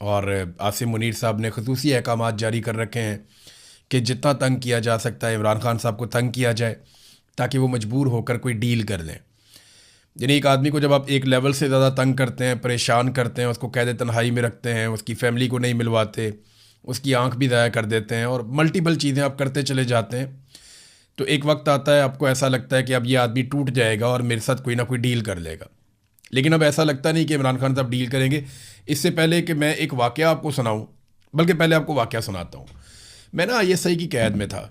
اور عاصم منیر صاحب نے خصوصی احکامات جاری کر رکھے ہیں کہ جتنا تنگ کیا جا سکتا ہے عمران خان صاحب کو تنگ کیا جائے تاکہ وہ مجبور ہو کر کوئی ڈیل کر لیں. یعنی ایک آدمی کو جب آپ ایک لیول سے زیادہ تنگ کرتے ہیں، پریشان کرتے ہیں، اس کو قید تنہائی میں رکھتے ہیں، اس کی فیملی کو نہیں ملواتے، اس کی آنکھ بھی ضائع کر دیتے ہیں اور ملٹیپل چیزیں آپ کرتے چلے جاتے ہیں، تو ایک وقت آتا ہے آپ کو ایسا لگتا ہے کہ اب یہ آدمی ٹوٹ جائے گا اور میرے ساتھ کوئی نہ کوئی ڈیل کر لے گا. لیکن اب ایسا لگتا نہیں کہ عمران خان صاحب ڈیل کریں گے. اس سے پہلے کہ میں ایک واقعہ آپ کو سناؤں، بلکہ پہلے آپ کو واقعہ سناتا ہوں. میں نا ISI کی قید میں تھا،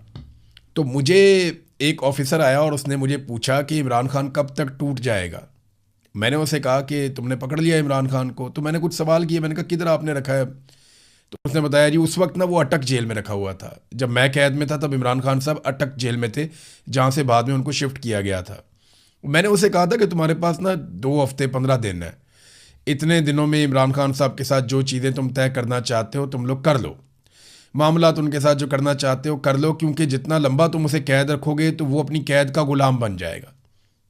تو مجھے ایک آفیسر آیا اور اس نے مجھے پوچھا کہ عمران خان کب تک ٹوٹ جائے گا. میں نے اسے کہا کہ تم نے پکڑ لیا عمران خان کو. تو میں نے کچھ سوال کیے، میں نے کہا کدھر آپ نے رکھا ہے؟ تو اس نے بتایا جی اس وقت نا وہ اٹک جیل میں رکھا ہوا تھا. جب میں قید میں تھا تب عمران خان صاحب اٹک جیل میں تھے، جہاں سے بعد میں ان کو شفٹ کیا گیا تھا. میں نے اسے کہا تھا کہ تمہارے پاس نا 2 ہفتے 15 دن ہے، اتنے دنوں میں عمران خان صاحب کے ساتھ جو چیزیں تم طے کرنا چاہتے ہو تم لوگ کر لو، معاملات ان کے ساتھ جو کرنا چاہتے ہو کر لو، کیونکہ جتنا لمبا تم اسے قید رکھو گے تو وہ اپنی قید کا غلام بن جائے گا.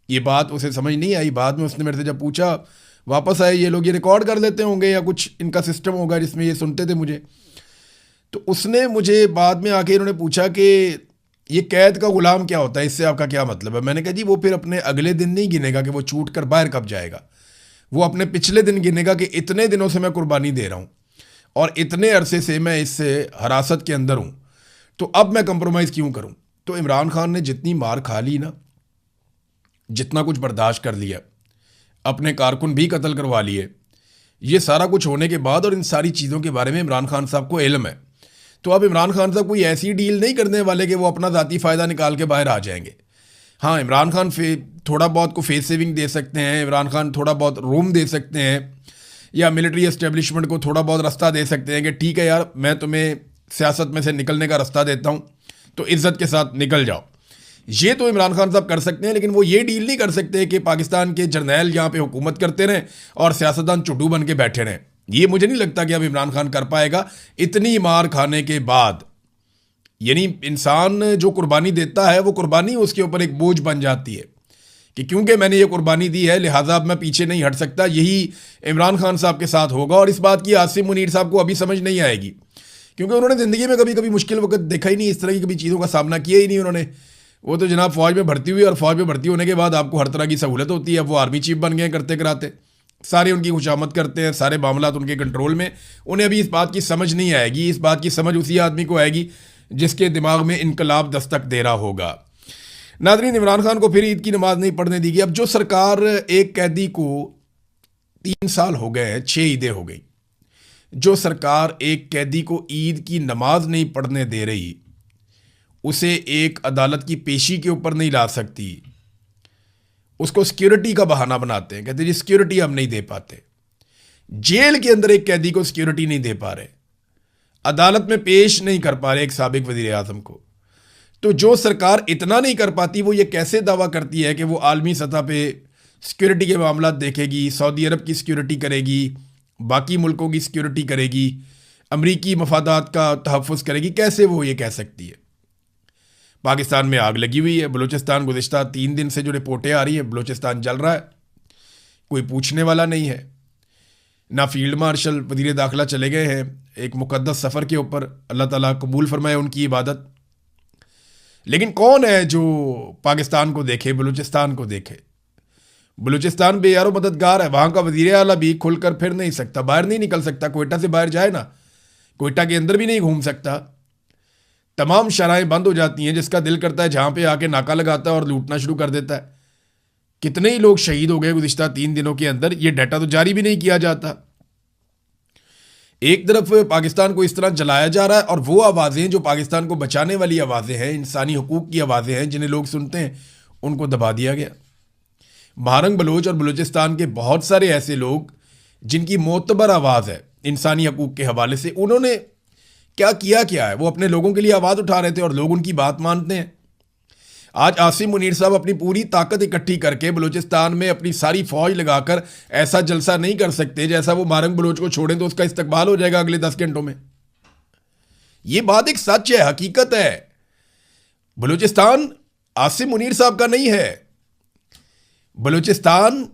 یہ بات اسے سمجھ نہیں آئی. بعد میں اس نے میرے سے جب پوچھا، واپس آئے یہ لوگ یہ ریکارڈ کر لیتے ہوں گے یا کچھ ان کا سسٹم ہوگا جس میں یہ سنتے تھے مجھے، تو اس نے مجھے بعد میں آ کے انہوں نے پوچھا کہ یہ قید کا غلام کیا ہوتا ہے، اس سے آپ کا کیا مطلب ہے؟ میں نے کہا جی وہ پھر اپنے اگلے دن نہیں گنے گا کہ وہ چھوٹ کر باہر کب جائے گا، وہ اپنے پچھلے دن گنے گا کہ اتنے دنوں سے میں قربانی دے رہا ہوں اور اتنے عرصے سے میں اس سے حراست کے اندر ہوں، تو اب میں کمپرومائز کیوں کروں؟ تو عمران خان نے جتنی مار کھا لی نا، جتنا کچھ برداشت کر لیا، اپنے کارکن بھی قتل کروا لیے، یہ سارا کچھ ہونے کے بعد اور ان ساری چیزوں کے بارے میں عمران خان صاحب کو علم ہے، تو اب عمران خان صاحب کوئی ایسی ڈیل نہیں کرنے والے کہ وہ اپنا ذاتی فائدہ نکال کے باہر آ جائیں گے. ہاں عمران خان تھوڑا بہت کو فیس سیونگ دے سکتے ہیں، عمران خان تھوڑا بہت روم دے سکتے ہیں، یا ملٹری اسٹیبلشمنٹ کو تھوڑا بہت رستہ دے سکتے ہیں کہ ٹھیک ہے یار میں تمہیں سیاست میں سے نکلنے کا رستہ دیتا ہوں تو عزت کے ساتھ نکل جاؤ. یہ تو عمران خان صاحب کر سکتے ہیں، لیکن وہ یہ ڈیل نہیں کر سکتے کہ پاکستان کے جرنیل یہاں پہ حکومت کرتے رہیں اور سیاستدان چڈو بن کے بیٹھے رہیں. یہ مجھے نہیں لگتا کہ اب عمران خان کر پائے گا اتنی مار کھانے کے بعد. یعنی انسان جو قربانی دیتا ہے وہ قربانی اس کے اوپر ایک بوجھ بن جاتی ہے کہ کیونکہ میں نے یہ قربانی دی ہے لہٰذا اب میں پیچھے نہیں ہٹ سکتا. یہی عمران خان صاحب کے ساتھ ہوگا اور اس بات کی عاصم منیر صاحب کو ابھی سمجھ نہیں آئے گی، کیونکہ انہوں نے زندگی میں کبھی مشکل وقت دیکھا ہی نہیں، اس طرح کی کبھی چیزوں کا سامنا کیا ہی نہیں انہوں نے. وہ تو جناب فوج میں بھرتی ہوئی اور فوج میں بھرتی ہونے کے بعد آپ کو ہر طرح کی سہولت ہوتی ہے. وہ آرمی چیف بن گئے کرتے کراتے، سارے ان کی خوشامد کرتے ہیں، سارے معاملات ان کے کنٹرول میں. انہیں ابھی اس بات کی سمجھ نہیں آئے گی. اس بات کی سمجھ اسی آدمی کو آئے گی جس کے دماغ میں انقلاب دستک دے رہا ہوگا. ناظرین عمران خان کو پھر عید کی نماز نہیں پڑھنے دی گئی. اب جو سرکار ایک قیدی کو 3 سال ہو گئے ہیں، 6 عیدیں ہو گئی، جو سرکار ایک قیدی کو عید کی نماز نہیں پڑھنے دے رہی، اسے ایک عدالت کی پیشی کے اوپر نہیں لا سکتی، اس کو سیکیورٹی کا بہانہ بناتے ہیں، کہتے ہیں جی سیکیورٹی ہم نہیں دے پاتے. جیل کے اندر ایک قیدی کو سیکیورٹی نہیں دے پا رہے، عدالت میں پیش نہیں کر پا رہے ایک سابق وزیر اعظم کو. تو جو سرکار اتنا نہیں کر پاتی وہ یہ کیسے دعویٰ کرتی ہے کہ وہ عالمی سطح پہ سیکیورٹی کے معاملات دیکھے گی، سعودی عرب کی سیکیورٹی کرے گی، باقی ملکوں کی سیکیورٹی کرے گی، امریکی مفادات کا تحفظ کرے گی؟ کیسے وہ یہ کہہ سکتی ہے؟ پاکستان میں آگ لگی ہوئی ہے. بلوچستان گزشتہ 3 دن سے جو رپورٹیں آ رہی ہیں، بلوچستان جل رہا ہے، کوئی پوچھنے والا نہیں ہے. نہ فیلڈ مارشل، وزیر داخلہ چلے گئے ہیں ایک مقدس سفر کے اوپر، اللہ تعالیٰ قبول فرمائے ان کی عبادت. لیکن کون ہے جو پاکستان کو دیکھے، بلوچستان کو دیکھے؟ بلوچستان بے یار و مددگار ہے. وہاں کا وزیر اعلیٰ بھی کھل کر پھر نہیں سکتا، باہر نہیں نکل سکتا. کوئٹہ سے باہر جائے نا، کوئٹہ کے اندر بھی نہیں گھوم سکتا. تمام شرائیں بند ہو جاتی ہیں. جس کا دل کرتا ہے جہاں پہ آ کے ناکہ لگاتا ہے اور لوٹنا شروع کر دیتا ہے. کتنے ہی لوگ شہید ہو گئے گزشتہ 3 دنوں کے اندر، یہ ڈیٹا تو جاری بھی نہیں کیا جاتا. ایک طرف پاکستان کو اس طرح جلایا جا رہا ہے اور وہ آوازیں جو پاکستان کو بچانے والی آوازیں ہیں، انسانی حقوق کی آوازیں ہیں جنہیں لوگ سنتے ہیں، ان کو دبا دیا گیا. مہارنگ بلوچ اور بلوچستان کے بہت سارے ایسے لوگ جن کی معتبر آواز ہے انسانی حقوق کے حوالے سے، انہوں نے کیا ہے؟ وہ اپنے لوگوں کے لیے آواز اٹھا رہے تھے اور لوگ ان کی بات مانتے ہیں. آج عاصم منیر صاحب اپنی پوری طاقت اکٹھی کر کے بلوچستان میں اپنی ساری فوج لگا کر ایسا جلسہ نہیں کر سکتے جیسا وہ مہارنگ بلوچ کو چھوڑیں تو اس کا استقبال ہو جائے گا اگلے 10 گھنٹوں میں. یہ بات ایک سچ ہے، حقیقت ہے. بلوچستان عاصم منیر صاحب کا نہیں ہے، بلوچستان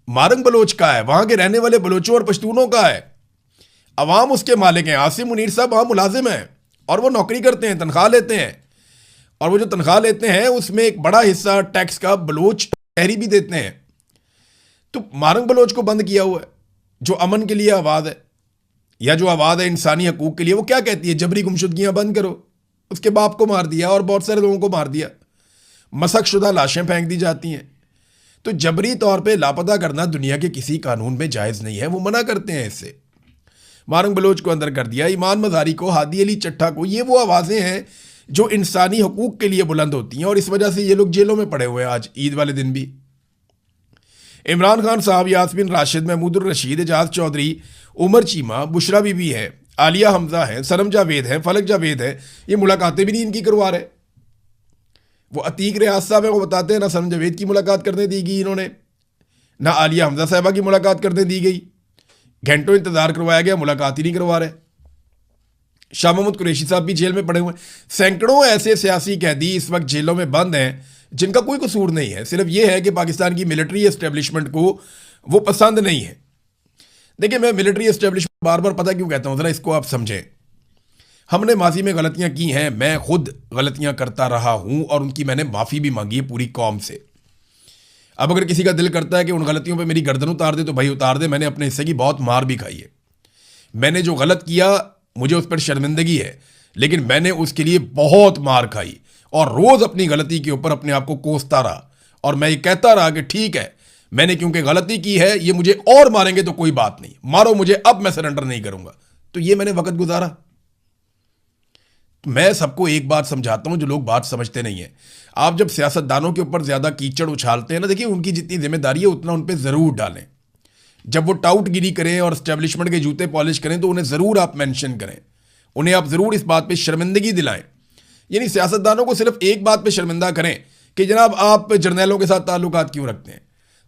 مہارنگ بلوچ کا ہے، وہاں کے رہنے والے بلوچوں اور پشتونوں کا ہے. عوام اس کے مالک ہیں. عاصم منیر صاحب وہاں ملازم ہیں اور وہ نوکری کرتے ہیں, تنخواہ لیتے ہیں, اور وہ جو تنخواہ لیتے ہیں اس میں ایک بڑا حصہ ٹیکس کا بلوچ شہری بھی دیتے ہیں. تو مارنگ بلوچ کو بند کیا ہوا ہے, جو امن کے لیے آواز ہے یا جو آواز ہے انسانی حقوق کے لیے, وہ کیا کہتی ہے؟ جبری گمشدگیاں بند کرو. اس کے باپ کو مار دیا اور بہت سارے لوگوں کو مار دیا, مسخ شدہ لاشیں پھینک دی جاتی ہیں. تو جبری طور پہ لاپتہ کرنا دنیا کے کسی قانون میں جائز نہیں ہے, وہ منع کرتے ہیں اس سے. مارنگ بلوچ کو اندر کر دیا, ایمان مزاری کو, ہادی علی چٹھا کو. یہ وہ آوازیں ہیں جو انسانی حقوق کے لیے بلند ہوتی ہیں, اور اس وجہ سے یہ لوگ جیلوں میں پڑے ہوئے ہیں آج عید والے دن بھی. عمران خان صاحب, یاسمین راشد, محمود الرشید, اعجاز چودھری, عمر چیمہ, بشرا بی بی ہے, عالیہ حمزہ ہیں, سنم جاوید ہیں, فلک جاوید ہے. یہ ملاقاتیں بھی نہیں ان کی کروا رہے. وہ عتیق ریاض صاحب ہیں, وہ بتاتے ہیں نہ سنم جاوید کی ملاقات کرنے دی گئی انہوں نے, نہ عالیہ حمزہ صاحبہ کی ملاقات کرنے دی گئی. گھنٹوں انتظار کروایا گیا, ملاقات ہی نہیں کروا رہے. شاہ محمود قریشی صاحب بھی جیل میں پڑے ہوئے ہیں. سینکڑوں ایسے سیاسی قیدی اس وقت جیلوں میں بند ہیں جن کا کوئی قصور نہیں ہے, صرف یہ ہے کہ پاکستان کی ملٹری اسٹیبلشمنٹ کو وہ پسند نہیں ہے. دیکھیں, میں ملٹری اسٹیبلشمنٹ بار بار پتہ کیوں کہتا ہوں, ذرا اس کو آپ سمجھیں. ہم نے ماضی میں غلطیاں کی ہیں, میں خود غلطیاں کرتا رہا ہوں اور ان کی میں نے معافی بھی مانگی ہے پوری قوم سے. اب اگر کسی کا دل کرتا ہے کہ ان غلطیوں پہ میری گردن اتار دے تو بھائی اتار دے, میں نے اپنے حصے کی بہت مار بھی کھائی ہے. میں نے جو غلط کیا مجھے اس پر شرمندگی ہے, لیکن میں نے اس کے لیے بہت مار کھائی اور روز اپنی غلطی کے اوپر اپنے آپ کو کوستا رہا, اور میں یہ کہتا رہا کہ ٹھیک ہے, میں نے کیونکہ غلطی کی ہے, یہ مجھے اور ماریں گے تو کوئی بات نہیں, مارو مجھے, اب میں سرنڈر نہیں کروں گا. تو یہ میں نے وقت گزارا. میں سب کو ایک بات سمجھاتا ہوں جو لوگ بات سمجھتے نہیں ہیں. آپ جب سیاست دانوں کے اوپر زیادہ کیچڑ اچھالتے ہیں نا, دیکھیے ان کی جتنی ذمہ داری ہے اتنا ان پہ ضرور ڈالیں. جب وہ ٹاؤٹ گیری کریں اور اسٹیبلشمنٹ کے جوتے پالش کریں تو انہیں ضرور آپ مینشن کریں, انہیں آپ ضرور اس بات پہ شرمندگی دلائیں. یعنی سیاست دانوں کو صرف ایک بات پہ شرمندہ کریں کہ جناب آپ جرنیلوں کے ساتھ تعلقات کیوں رکھتے ہیں.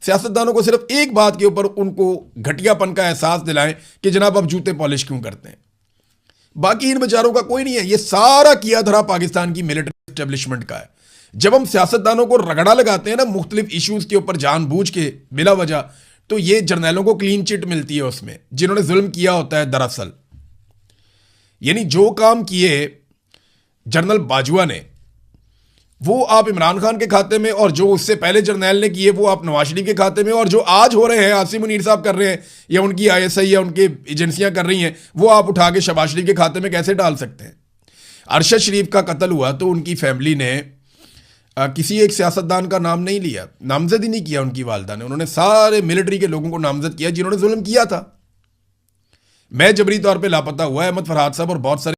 سیاست دانوں کو صرف ایک بات کے اوپر ان کو گھٹیا پن کا احساس دلائیں کہ جناب آپ جوتے پالش کیوں کرتے ہیں. باقی ان بیچاروں کا کوئی نہیں ہے, یہ سارا کیا دھرا پاکستان کی ملٹری اسٹیبلشمنٹ کا ہے. جب ہم سیاست دانوں کو رگڑا لگاتے ہیں نا مختلف ایشوز کے اوپر جان بوجھ کے بلا وجہ, تو یہ جرنیلوں کو کلین چٹ ملتی ہے اس میں, جنہوں نے ظلم کیا ہوتا ہے دراصل. یعنی جو کام کیے جنرل باجوہ نے وہ آپ عمران خان کے کھاتے میں, اور جو اس سے پہلے جرنیل نے کیے وہ آپ نواز شریف کے کھاتے میں, اور جو آج ہو رہے ہیں عاصم منیر صاحب کر رہے ہیں یا ان کی آئی ایس آئی یا ان کی ایجنسیاں کر رہی ہیں, وہ آپ اٹھا کے شہباز شریف کے کھاتے میں کیسے ڈال سکتے ہیں. ارشد شریف کا قتل ہوا تو ان کی فیملی نے کسی ایک سیاستدان کا نام نہیں لیا, نامزد ہی نہیں کیا ان کی والدہ نے, انہوں نے سارے ملٹری کے لوگوں کو نامزد کیا جنہوں نے ظلم کیا تھا. میں جبری طور پہ لاپتہ ہوا, احمد فرحات صاحب اور بہت سارے